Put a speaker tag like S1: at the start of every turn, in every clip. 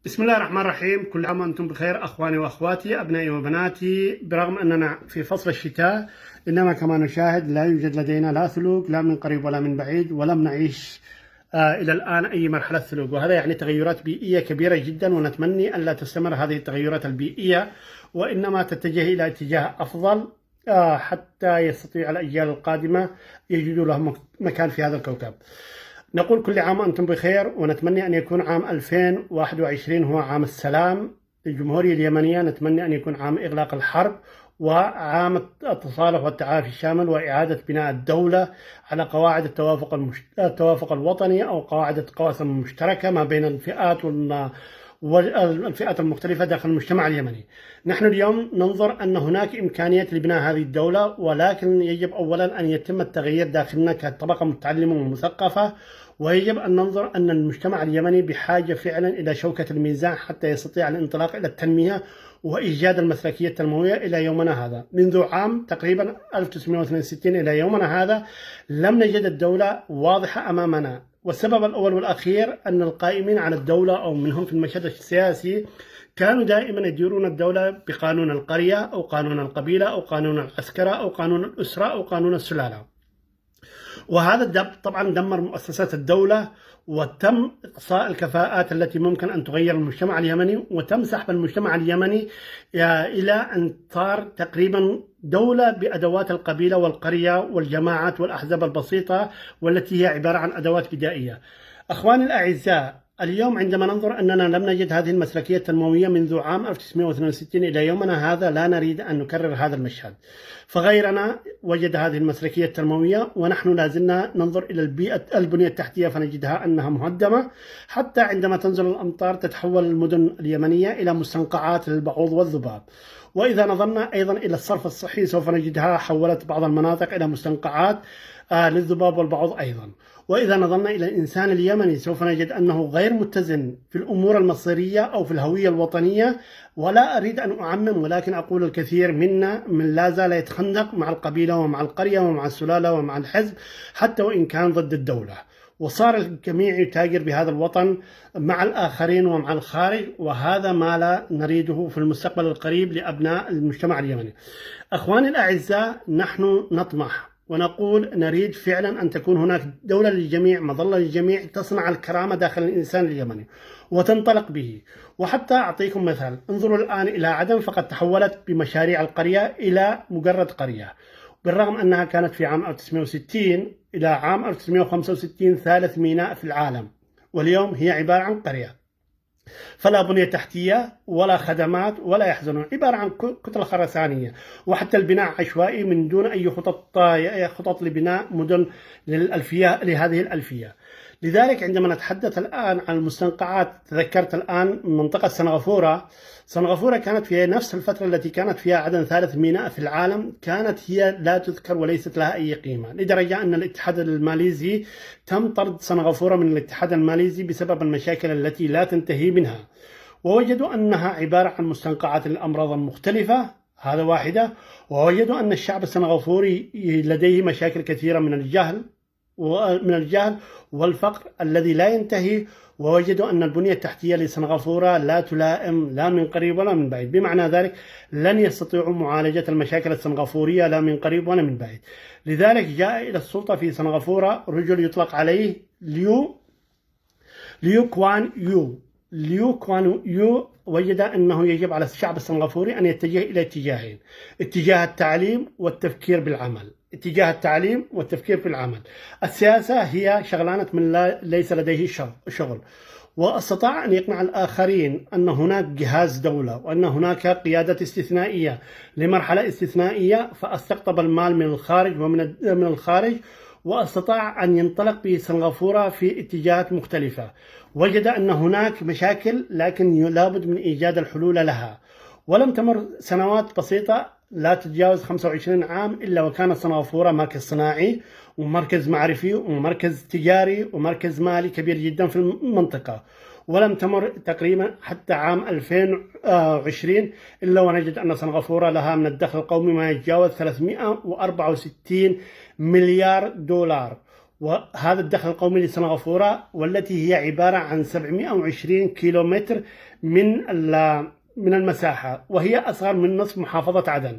S1: بسم الله الرحمن الرحيم. كل عام وأنتم بخير أخواني وأخواتي أبنائي وبناتي. برغم أننا في فصل الشتاء إنما كما نشاهد لا يوجد لدينا لا ثلوج لا من قريب ولا من بعيد، ولم نعيش إلى الآن أي مرحلة ثلوج، وهذا يعني تغيرات بيئية كبيرة جدا، ونتمنى أن لا تستمر هذه التغيرات البيئية وإنما تتجه إلى اتجاه أفضل حتى يستطيع الأجيال القادمة يجدوا لهم مكان في هذا الكوكب. نقول كل عام وأنتم بخير، ونتمنى أن يكون عام 2021 هو عام السلام للجمهورية اليمنية. نتمنى أن يكون عام إغلاق الحرب وعام التصالح والتعافي الشامل وإعادة بناء الدولة على قواعد التوافق الوطني أو قواعد القواسم المشتركة ما بين الفئات والفئات المختلفة داخل المجتمع اليمني. نحن اليوم ننظر أن هناك إمكانية لبناء هذه الدولة، ولكن يجب أولا أن يتم التغيير داخلنا كطبقة متعلمة ومثقفة، ويجب أن ننظر أن المجتمع اليمني بحاجة فعلا إلى شوكة الميزان حتى يستطيع الانطلاق إلى التنمية وإيجاد المسلكية التنموية إلى يومنا هذا. منذ عام تقريبا 1962 إلى يومنا هذا لم نجد الدولة واضحة أمامنا، والسبب الأول والأخير أن القائمين على الدولة أو منهم في المشهد السياسي كانوا دائما يديرون الدولة بقانون القرية أو قانون القبيلة أو قانون العسكرة أو قانون الأسرة أو قانون السلالة، وهذا طبعا دمر مؤسسات الدولة، وتم إقصاء الكفاءات التي ممكن أن تغير المجتمع اليمني، وتم سحب المجتمع اليمني إلى أن صار تقريبا دولة بأدوات القبيلة والقرية والجماعات والأحزاب البسيطة، والتي هي عبارة عن أدوات بدائية. أخواني الأعزاء، اليوم عندما ننظر أننا لم نجد هذه المسلكية التنموية منذ عام 1962 إلى يومنا هذا، لا نريد أن نكرر هذا المشهد، فغيرنا وجد هذه المسلكية التنموية ونحن لازلنا ننظر إلى البنية التحتية فنجدها أنها مهدمة، حتى عندما تنزل الأمطار تتحول المدن اليمنية إلى مستنقعات للبعوض والذباب. وإذا نظرنا أيضا إلى الصرف الصحي سوف نجدها حولت بعض المناطق إلى مستنقعات للذباب والبعوض أيضا. وإذا نظرنا إلى الإنسان اليمني سوف نجد أنه غير متزن في الأمور المصيرية أو في الهوية الوطنية، ولا أريد أن أعمم، ولكن أقول الكثير منا من لا زال يتخندق مع القبيلة ومع القرية ومع السلالة ومع الحزب حتى وإن كان ضد الدولة، وصار الجميع يتاجر بهذا الوطن مع الآخرين ومع الخارج، وهذا ما لا نريده في المستقبل القريب لأبناء المجتمع اليمني. أخواني الأعزاء، نحن نطمح ونقول نريد فعلا أن تكون هناك دولة للجميع، مظلة للجميع، تصنع الكرامة داخل الإنسان اليمني وتنطلق به. وحتى أعطيكم مثال، انظروا الآن إلى عدن، فقد تحولت بمشاريع القرية إلى مجرد قرية، بالرغم أنها كانت في عام 1960 إلى عام 1965 ثالث ميناء في العالم، واليوم هي عبارة عن قرية، فلا بنية تحتية ولا خدمات ولا يحزنون، عبارة عن كتلة خرسانية، وحتى البناء عشوائي من دون أي خطط لبناء مدن لهذه الألفية. لذلك عندما نتحدث الآن عن المستنقعات، تذكرت الآن منطقة سنغافورة كانت في نفس الفترة التي كانت فيها عدن ثالث ميناء في العالم، كانت هي لا تذكر وليست لها أي قيمة، لدرجة أن الاتحاد الماليزي تم طرد سنغافورة من الاتحاد الماليزي بسبب المشاكل التي لا تنتهي منها، ووجدوا أنها عبارة عن مستنقعات للأمراض المختلفة، هذا واحدة. ووجدوا أن الشعب السنغافوري لديه مشاكل كثيرة من الجهل والفقر الذي لا ينتهي، ووجدوا أن البنية التحتية لسنغافورة لا تلائم لا من قريب ولا من بعيد، بمعنى ذلك لن يستطيعوا معالجة المشاكل السنغافوريه لا من قريب ولا من بعيد. لذلك جاء إلى السلطة في سنغافورة رجل يطلق عليه ليو كوان يو. وجد أنه يجب على الشعب السنغافوري أن يتجه إلى اتجاهين: اتجاه التعليم والتفكير بالعمل. السياسة هي شغلانة من ليس لديه شغل، واستطاع أن يقنع الآخرين أن هناك جهاز دولة وأن هناك قيادة استثنائية لمرحلة استثنائية، فاستقطب المال من الخارج ومن الخارج، واستطاع أن ينطلق بسنغافورة في اتجاهات مختلفة. وجد أن هناك مشاكل لكن لابد من إيجاد الحلول لها، ولم تمر سنوات بسيطة لا تتجاوز 25 عام إلا وكانت سنغافورة مركز صناعي ومركز معرفي ومركز تجاري ومركز مالي كبير جدا في المنطقة، ولم تمر تقريبا حتى عام 2020 إلا ونجد أن سنغافورة لها من الدخل القومي ما يتجاوز 364 مليار دولار، وهذا الدخل القومي لسنغافورة، والتي هي عبارة عن 720 كيلومتر من المساحة، وهي أصغر من نصف محافظة عدن،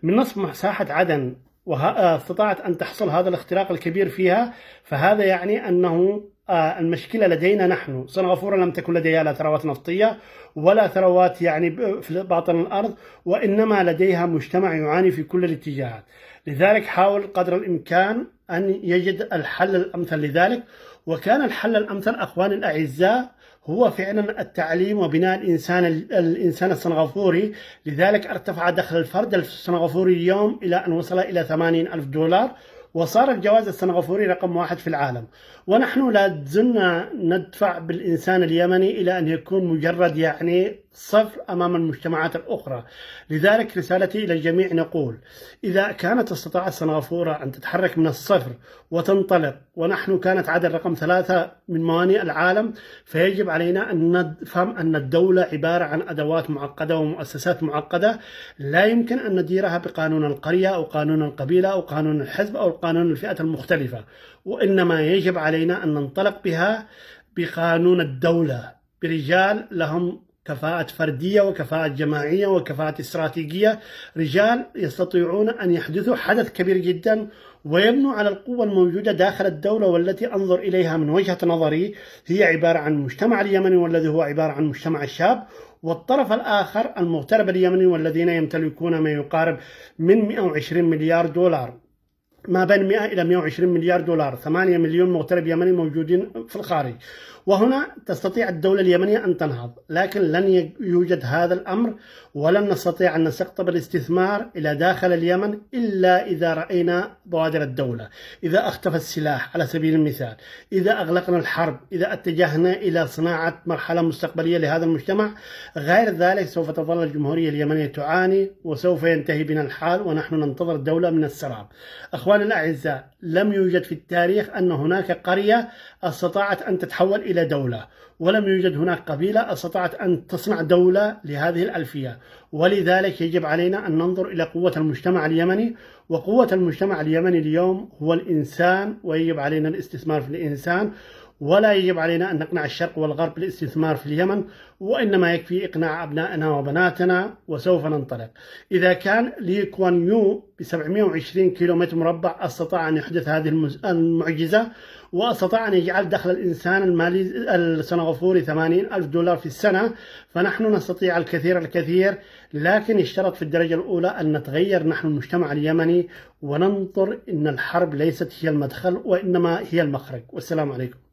S1: من نصف مساحة عدن، واستطاعت أن تحصل هذا الاختراق الكبير فيها. فهذا يعني أنه المشكلة لدينا نحن. سنغافورة لم تكن لديها لا ثروات نفطية ولا ثروات يعني في باطن الأرض، وإنما لديها مجتمع يعاني في كل الاتجاهات. لذلك حاول قدر الإمكان أن يجد الحل الأمثل لذلك. وكان الحل الأمثل أخواني الأعزاء هو فعلا التعليم وبناء الإنسان السنغافوري. لذلك ارتفع دخل الفرد السنغافوري اليوم إلى أن وصل إلى 80,000 دولار، وصار الجواز السنغافوري رقم 1 في العالم. ونحن لا زلنا ندفع بالإنسان اليمني إلى أن يكون مجرد يعني صفر أمام المجتمعات الأخرى. لذلك رسالتي إلى الجميع نقول: إذا كانت استطاعت سنغافورة أن تتحرك من الصفر وتنطلق، ونحن كانت عدد رقم 3 من موانئ العالم، فيجب علينا أن نفهم أن الدولة عبارة عن أدوات معقدة ومؤسسات معقدة، لا يمكن أن نديرها بقانون القرية أو قانون القبيلة أو قانون الحزب أو قانون الفئة المختلفة، وإنما يجب علينا أن ننطلق بها بقانون الدولة، برجال لهم كفاءة فردية وكفاءة جماعية وكفاءة استراتيجية، رجال يستطيعون أن يحدثوا حدث كبير جدا ويبنوا على القوة الموجودة داخل الدولة، والتي أنظر إليها من وجهة نظري هي عبارة عن المجتمع اليمني، والذي هو عبارة عن مجتمع الشاب، والطرف الآخر المغترب اليمني، والذين يمتلكون ما يقارب من 120 مليار دولار، ما بين 100 إلى 120 مليار دولار، 8 مليون مغترب يمني موجودين في الخارج. وهنا تستطيع الدولة اليمنية أن تنهض، لكن لن يوجد هذا الأمر، ولن نستطيع أن نستقطب الاستثمار إلى داخل اليمن إلا إذا رأينا بوادر الدولة، إذا اختفى السلاح على سبيل المثال، إذا أغلقنا الحرب، إذا اتجهنا إلى صناعة مرحلة مستقبلية لهذا المجتمع. غير ذلك سوف تظل الجمهورية اليمنية تعاني، وسوف ينتهي بنا الحال ونحن ننتظر دولة من السراب. أخواني الأعزاء، لم يوجد في التاريخ أن هناك قرية استطاعت أن تتحول إلى دولة، ولم يوجد هناك قبيلة استطاعت أن تصنع دولة لهذه الألفية. ولذلك يجب علينا أن ننظر إلى قوة المجتمع اليمني، وقوة المجتمع اليمني اليوم هو الإنسان، ويجب علينا الاستثمار في الإنسان، ولا يجب علينا أن نقنع الشرق والغرب بالاستثمار في اليمن، وإنما يكفي إقناع أبنائنا وبناتنا وسوف ننطلق. إذا كان لي كوان يو ب 720 كيلومتر مربع استطاع أن يحدث هذه المعجزة، واستطاع أن يجعل دخل الإنسان المالي السنغافوري 80,000 دولار في السنة، فنحن نستطيع الكثير. لكن اشترط في الدرجة الأولى أن نتغير نحن المجتمع اليمني، وننظر أن الحرب ليست هي المدخل وإنما هي المخرج. والسلام عليكم.